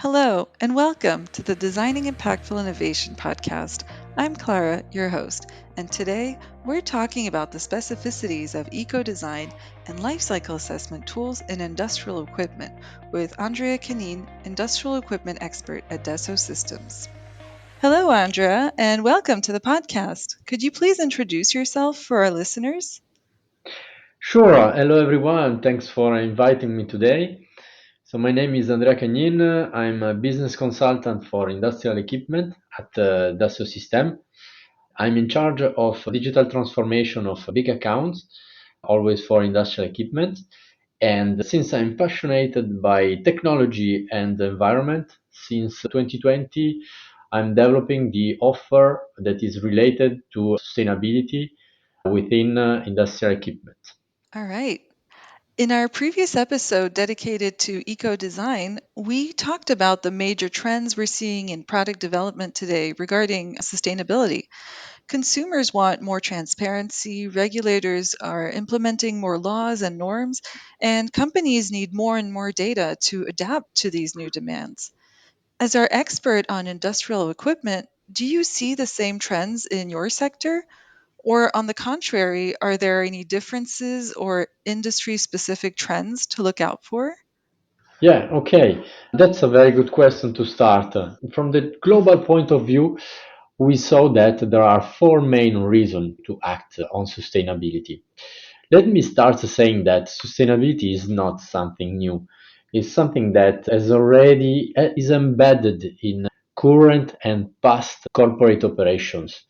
Hello, and welcome to the Designing Impactful Innovation podcast. I'm Clara, your host, and today we're talking about the specificities of eco design and lifecycle assessment tools in industrial equipment with Andrea Canin, industrial equipment expert at Dassault Systems. Hello, Andrea, and welcome to the podcast. Could you please introduce yourself for our listeners? Sure. Hello, everyone. Thanks for inviting me today. So, my name is Andrea Cagnin. I'm a business consultant for industrial equipment at Dassault Systèmes. I'm in charge of digital transformation of big accounts, always for industrial equipment. And since I'm passionate by technology and the environment, since 2020, I'm developing the offer that is related to sustainability within industrial equipment. All right. In our previous episode dedicated to eco design, we talked about the major trends we're seeing in product development today regarding sustainability. Consumers want more transparency, regulators are implementing more laws and norms, and companies need more and more data to adapt to these new demands. As our expert on industrial equipment, do you see the same trends in your sector? Or, on the contrary, are there any differences or industry specific trends to look out for? Yeah, okay. That's a very good question to start. From the global point of view, we saw that there are four main reasons to act on sustainability. Let me start saying that sustainability is not something new. It's something that has already is embedded in current and past corporate operations.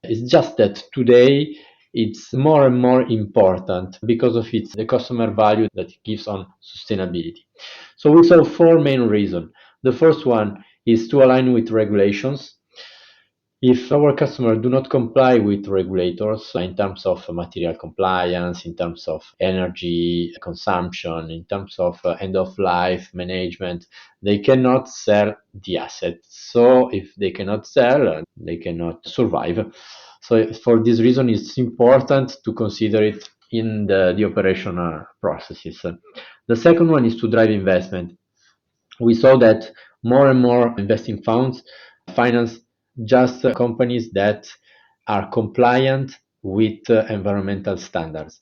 It's just that today it's more and more important because of its the customer value that it gives on sustainability. So we saw four main reasons. The first one is to align with regulations. If our customers do not comply with regulators in terms of material compliance, in terms of energy consumption, in terms of end of life management, they cannot sell the asset. So if they cannot sell, they cannot survive. So for this reason, it's important to consider it in the operational processes. The second one is to drive investment. We saw that more and more investing funds finance just companies that are compliant with environmental standards.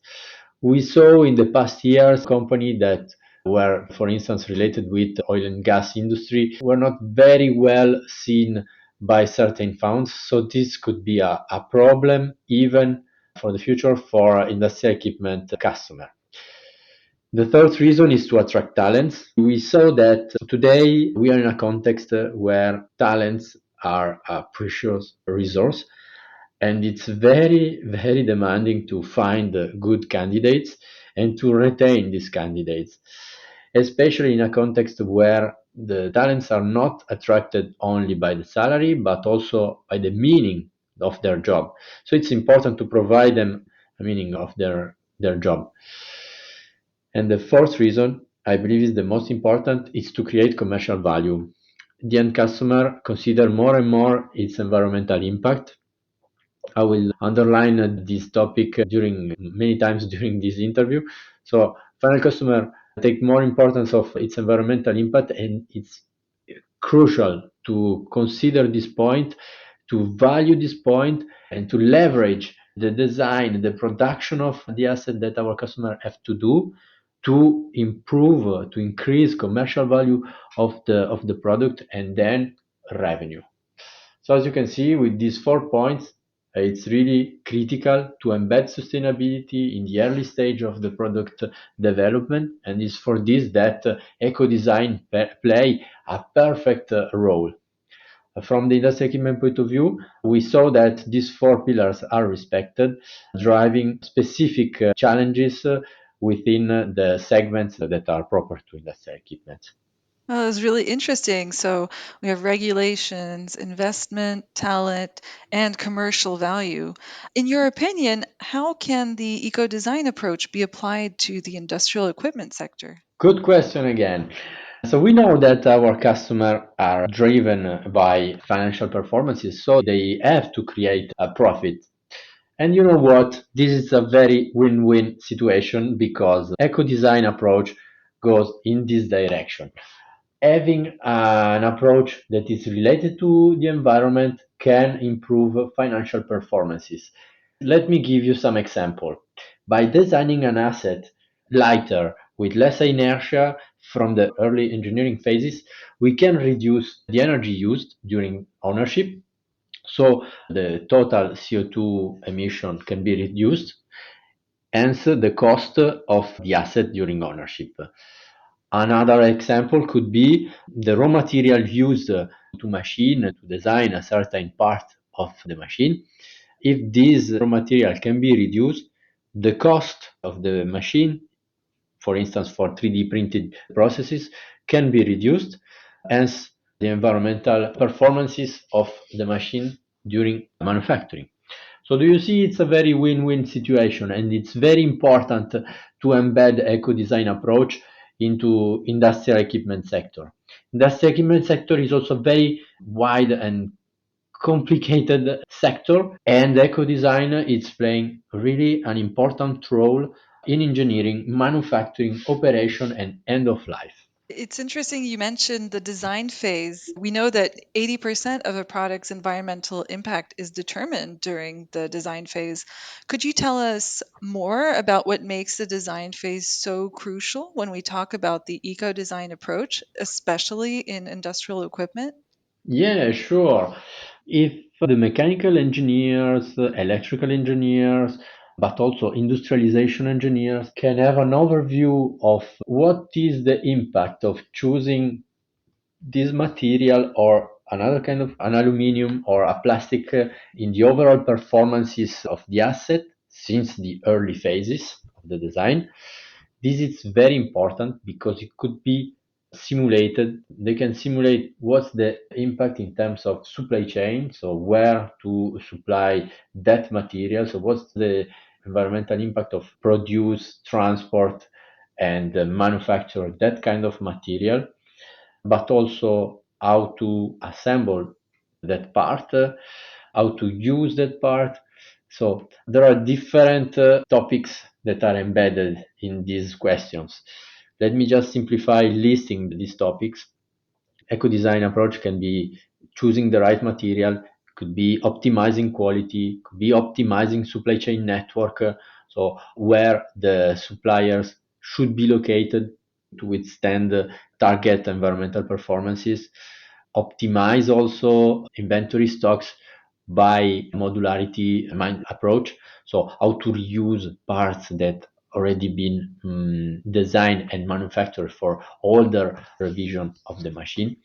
We saw in the past years companies that were, for instance, related with oil and gas industry were not very well seen by certain funds. So this could be a problem even for the future for industrial equipment customer. The third reason is to attract talents. We saw that today we are in a context where talents are a precious resource, and it's very, very demanding to find good candidates and to retain these candidates, especially in a context where the talents are not attracted only by the salary, but also by the meaning of their job. So it's important to provide them a meaning of their job. And the fourth reason, I believe is the most important, is to create commercial value. The end customer consider more and more its environmental impact. I will underline this topic during many times during this interview. So final customer take more importance of its environmental impact, and it's crucial to consider this point, to value this point, and to leverage the design, the production of the asset that our customer have to do to improve, to increase commercial value of the product and then revenue. So as you can see, with these 4 points, it's really critical to embed sustainability in the early stage of the product development, and it's for this that eco design play a perfect role. From the industrial equipment point of view, we saw that these four pillars are respected, driving specific challenges within the segments that are proper to industrial equipment. Well, it was really interesting. So we have regulations, investment, talent, and commercial value. In your opinion, how can the eco design approach be applied to the industrial equipment sector? Good question again. So we know that our customers are driven by financial performances, so they have to create a profit. And you know what? This is a very win-win situation because eco design approach goes in this direction. having an approach that is related to the environment can improve financial performances. Let me give you some example. By designing an asset lighter with less inertia from the early engineering phases, we can reduce the energy used during ownership. So the total CO2 emission can be reduced, hence the cost of the asset during ownership. Another example could be the raw material used to machine, to design a certain part of the machine. If this raw material can be reduced, the cost of the machine, for instance, for 3D printed processes, can be reduced, hence the environmental performances of the machine during manufacturing. So do you see it's a very win-win situation, and it's very important to embed eco-design approach into industrial equipment sector. Industrial equipment sector is also very wide and complicated sector, and eco-design is playing really an important role in engineering, manufacturing, operation, and end of life. It's interesting you mentioned the design phase. We know that 80% of a product's environmental impact is determined during the design phase. Could you tell us more about what makes the design phase so crucial when we talk about the eco design approach, especially in industrial equipment? Yeah, sure. If the mechanical engineers, electrical engineers, but also industrialization engineers can have an overview of what is the impact of choosing this material or another kind of an aluminum or a plastic in the overall performances of the asset since the early phases of the design. This is very important because it could be simulated. They can simulate what's the impact in terms of supply chain, so where to supply that material, so what's the environmental impact of produce, transport, and manufacture that kind of material, but also how to assemble that part, how to use that part. So there are different topics that are embedded in these questions. Let me just simplify listing these topics. Eco design approach can be choosing the right material, could be optimizing quality, could be optimizing supply chain network, so where the suppliers should be located to withstand target environmental performances. Optimize also inventory stocks by modularity approach, so how to reuse parts that already been designed and manufactured for older revision of the machine.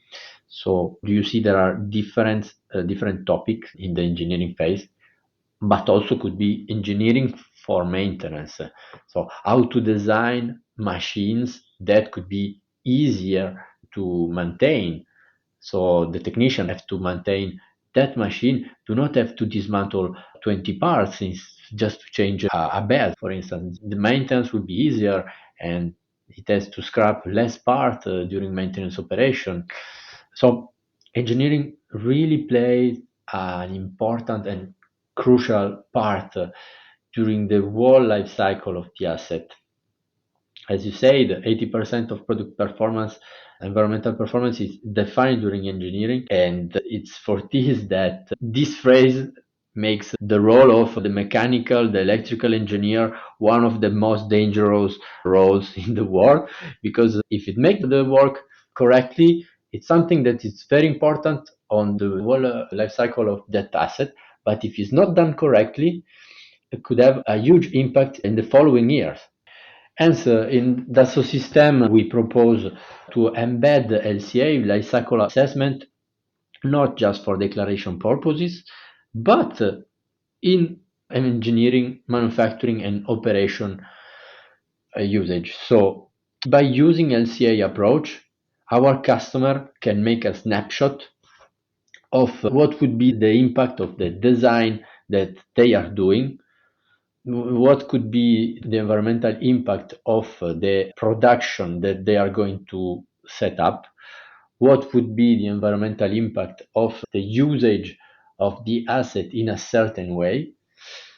So do you see there are different topics in the engineering phase, but also could be engineering for maintenance. So how to design machines that could be easier to maintain, so the technician have to maintain that machine, do not have to dismantle 20 parts just to change a belt, for instance. The maintenance will be easier and it has to scrap less part during maintenance operation. So engineering really plays an important and crucial part during the whole life cycle of the asset. As you said, 80% of product performance, environmental performance is defined during engineering, and it's for this that this phrase makes the role of the mechanical, the electrical engineer one of the most dangerous roles in the world, because if it makes the work correctly, it's something that is very important on the whole life cycle of that asset. But if it's not done correctly, it could have a huge impact in the following years. Hence, in Dassault Systèmes, we propose to embed the LCA, Lifecycle Assessment, not just for declaration purposes, but in engineering, manufacturing, and operation usage. So, by using LCA approach, our customer can make a snapshot of what would be the impact of the design that they are doing, what could be the environmental impact of the production that they are going to set up, what would be the environmental impact of the usage of the asset in a certain way.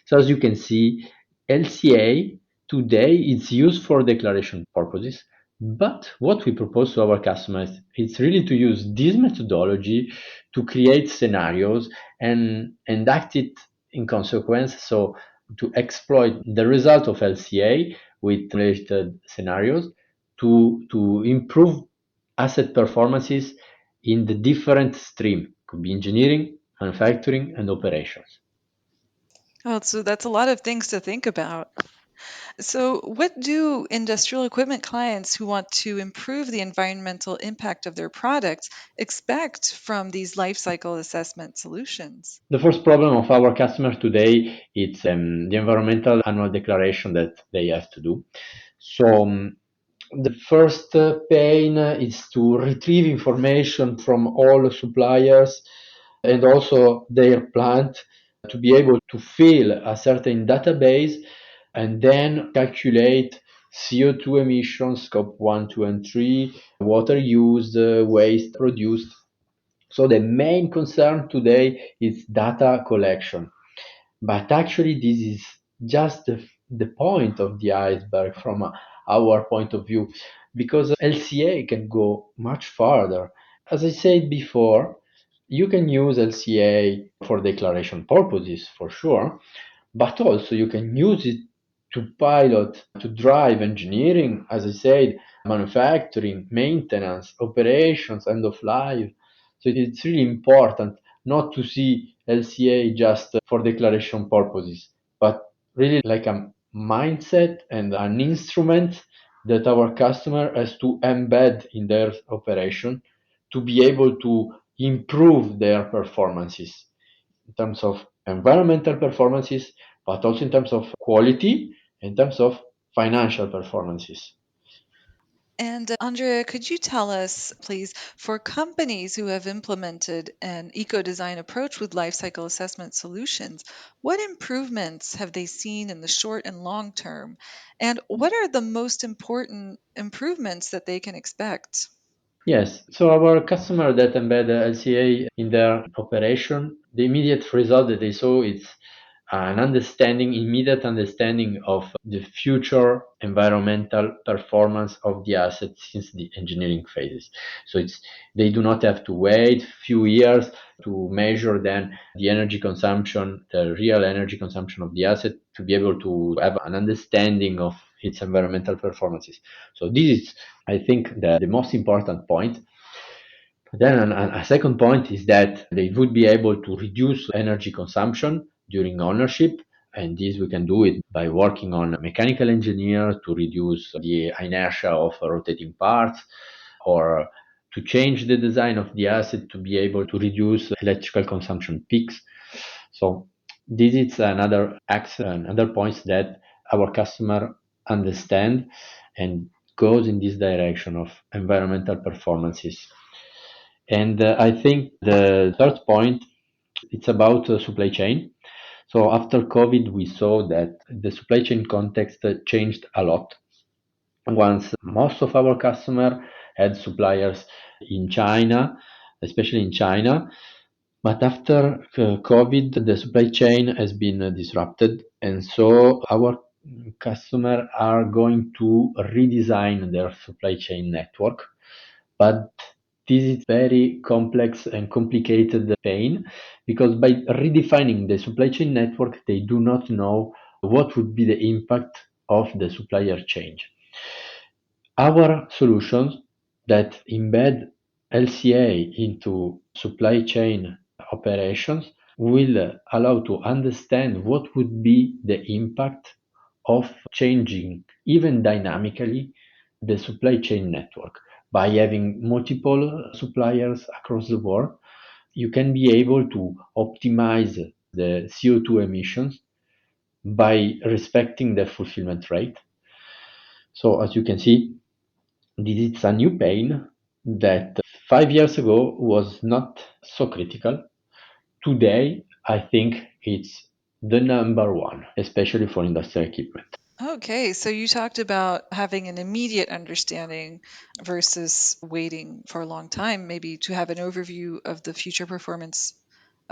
So as you can see, LCA today is used for declaration purposes, But what we propose to our customers is really to use this methodology to create scenarios and act it in consequence. So to exploit the result of LCA with related scenarios to improve asset performances in the different stream. Could be engineering, manufacturing, and operations. Oh, so that's a lot of things to think about. So, what do industrial equipment clients who want to improve the environmental impact of their products expect from these life cycle assessment solutions? The first problem of our customers today is the environmental annual declaration that they have to do. So the first pain is to retrieve information from all suppliers and also their plant to be able to fill a certain database and then calculate CO2 emissions, scope 1, 2, and 3, water used, waste produced. So the main concern today is data collection. But actually, this is just the point of the iceberg from our point of view, because LCA can go much farther. As I said before, you can use LCA for declaration purposes for sure, but also you can use it to pilot, to drive engineering, as I said, manufacturing, maintenance, operations, end of life. So it's really important not to see LCA just for declaration purposes, but really like a mindset and an instrument that our customer has to embed in their operation to be able to improve their performances in terms of environmental performances, but also in terms of quality, in terms of financial performances. And Andrea, could you tell us, please, for companies who have implemented an eco design approach with life cycle assessment solutions, what improvements have they seen in the short and long term? And what are the most important improvements that they can expect? Yes, so our customer that embed LCA in their operation, the immediate result that they saw is immediate understanding of the future environmental performance of the asset since the engineering phases. So they do not have to wait few years to measure then the energy consumption, the real energy consumption of the asset to be able to have an understanding of its environmental performances. So this is, I think, the most important point. Then a second point is that they would be able to reduce energy consumption during ownership, and this we can do it by working on mechanical engineer to reduce the inertia of rotating parts, or to change the design of the asset to be able to reduce electrical consumption peaks. So this is another point that our customer understand and goes in this direction of environmental performances. And I think the third point, it's about supply chain. So after COVID, we saw that the supply chain context changed a lot. Once most of our customer had suppliers in China, especially in China, but after COVID, the supply chain has been disrupted, and so our customer are going to redesign their supply chain network. But this is very complex and complicated pain because by redefining the supply chain network, they do not know what would be the impact of the supplier change. Our solutions that embed LCA into supply chain operations will allow to understand what would be the impact of changing, even dynamically, the supply chain network. By having multiple suppliers across the world, you can be able to optimize the CO2 emissions by respecting the fulfillment rate. So as you can see, this is a new pain that 5 years ago was not so critical. Today, I think it's the number one, especially for industrial equipment. Okay, so you talked about having an immediate understanding versus waiting for a long time, maybe to have an overview of the future performance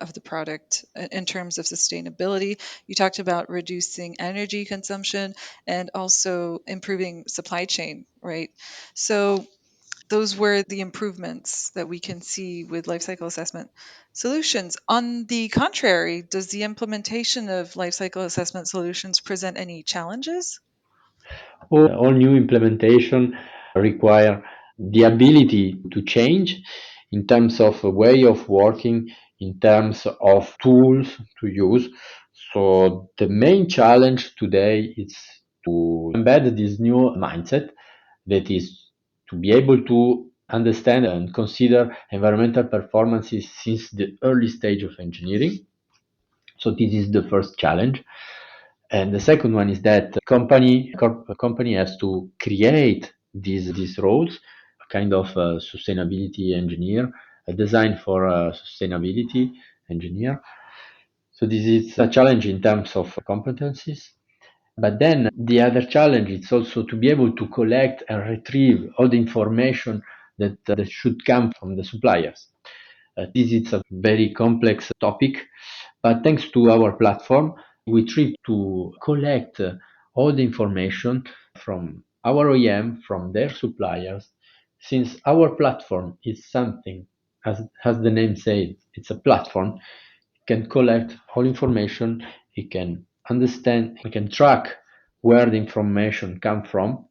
of the product in terms of sustainability. You talked about reducing energy consumption and also improving supply chain, right? So those were the improvements that we can see with lifecycle assessment solutions. On the contrary, does the implementation of lifecycle assessment solutions present any challenges? All new implementation require the ability to change in terms of a way of working, in terms of tools to use. So the main challenge today is to embed this new mindset, that is to be able to understand and consider environmental performances since the early stage of engineering. So this is the first challenge. And the second one is that company has to create these roles, a kind of sustainability engineer, a design for a sustainability engineer. So this is a challenge in terms of competencies. But then the other challenge is also to be able to collect and retrieve all the information that should come from the suppliers. This is a very complex topic, but thanks to our platform, we try to collect all the information from our OEM, from their suppliers, since our platform is something, as the name says, it's a platform. It can collect all information, it can understand, it can track where the information come from,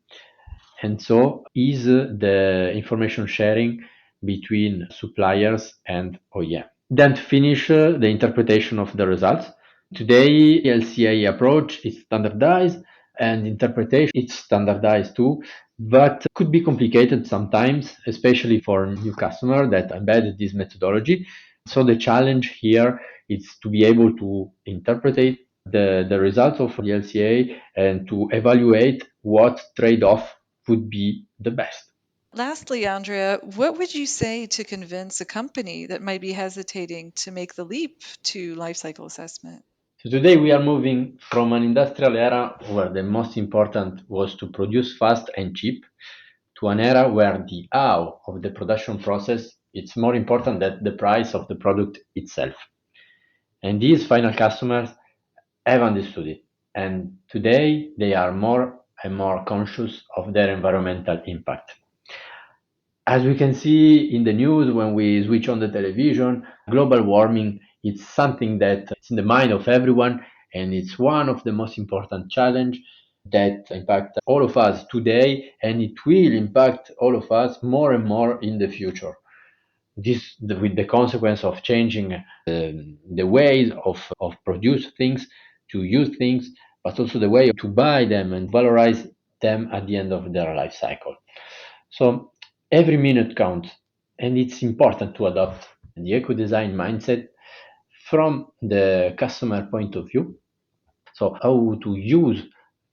and so is the information sharing between suppliers and OEM. Then to finish the interpretation of the results. Today, LCA approach is standardized and interpretation is standardized too, but could be complicated sometimes, especially for new customer that embed this methodology. So the challenge here is to be able to interpret the results of the LCA and to evaluate what trade-off would be the best. Lastly, Andrea, what would you say to convince a company that might be hesitating to make the leap to life cycle assessment? So today we are moving from an industrial era where the most important was to produce fast and cheap to an era where the how of the production process is more important than the price of the product itself. And these final customers have understood it. And today they are more and more conscious of their environmental impact. As we can see in the news when we switch on the television, global warming is something that is in the mind of everyone, and it's one of the most important challenge that impact all of us today, and it will impact all of us more and more in the future. With the consequence of changing the ways of produce things, to use things, but also the way to buy them and valorize them at the end of their life cycle. So every minute counts, and it's important to adopt the eco design mindset from the customer point of view. So how to use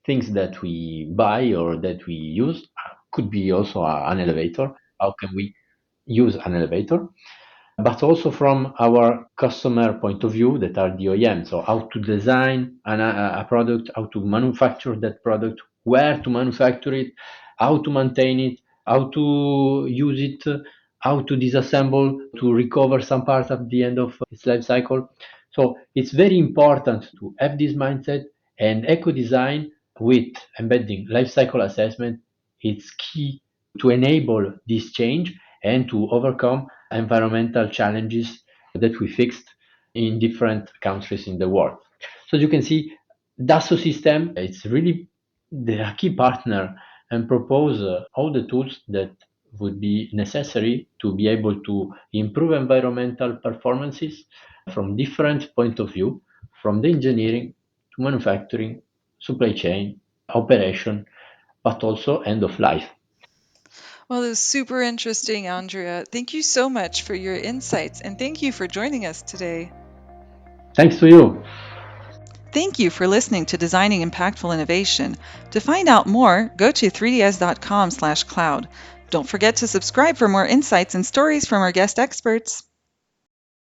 things that we buy or that we use could be also an elevator. How can we use an elevator? But also from our customer point of view, that are the OEM. So how to design a product, how to manufacture that product, where to manufacture it, how to maintain it, how to use it, how to disassemble, to recover some parts at the end of its life cycle. So it's very important to have this mindset, and eco design with embedding life cycle assessment, it's key to enable this change and to overcome environmental challenges that we fixed in different countries in the world. So you can see Dassault System, it's really the key partner and propose all the tools that would be necessary to be able to improve environmental performances from different point of view, from the engineering to manufacturing, supply chain, operation, but also end of life. Well, it was super interesting, Andrea. Thank you so much for your insights and thank you for joining us today. Thanks to you. Thank you for listening to Designing Impactful Innovation. To find out more, go to 3ds.com/cloud. Don't forget to subscribe for more insights and stories from our guest experts.